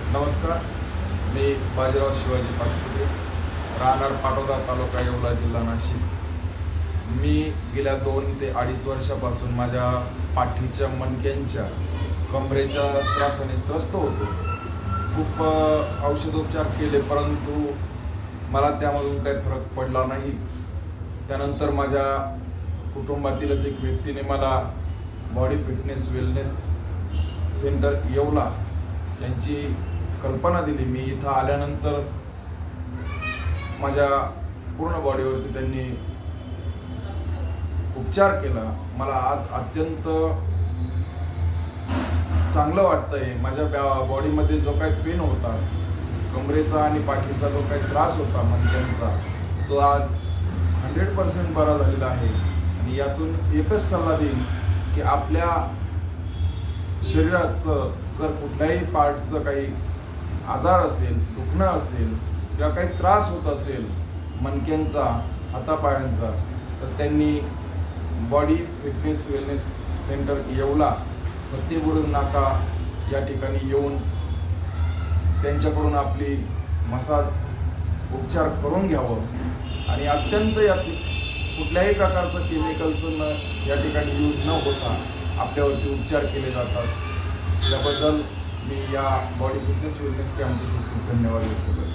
नमस्कार, मी बाजीराव शिवाजी पाचपुते, राहणार पाटोदा, तालुका येवला, जिल्हा नाशिक. मी गेल्या 2 ते 2.5 वर्षापासून माझ्या पाठीच्या मणक्यांच्या कमरेच्या त्रासाने त्रस्त होतो. खूप औषधोपचार केले, परंतु मला त्यामधून काही फरक पडला नाही. त्यानंतर माझ्या कुटुंबातीलच एक व्यक्तीने मला body fitness wellness centre Yeola यांची कल्पना दिली. मी इथं आल्यानंतर माझ्या पूर्ण बॉडीवरती त्यांनी उपचार केला. मला आज अत्यंत चांगलं वाटतंय. माझ्या बॉडीमध्ये जो काही पेन होता, कमरेचा आणि पाठीचा जो काही त्रास होता मणक्यांचा, तो आज 100% बरा झालेला आहे. आणि यातून एकच सल्ला देईन की आपल्या शरीराचं जर कुठल्याही पार्टचं काही आजार असेल, दुखणं असेल किंवा काही त्रास होत असेल मणक्यांचा, हातापायांचा, तर त्यांनी body fitness wellness centre Yeola Fatteburuj नाका या ठिकाणी येऊन त्यांच्याकडून आपली मसाज उपचार करून घ्यावं. आणि अत्यंत यात कुठल्याही प्रकारचं केमिकलचं या ठिकाणी यूज न होता आपल्यावरती उपचार केले जातात. त्याबद्दल मी या बॉडी फिटनेस वेलनेस कॅम्पचे खूप खूप धन्यवाद व्यक्त करतो.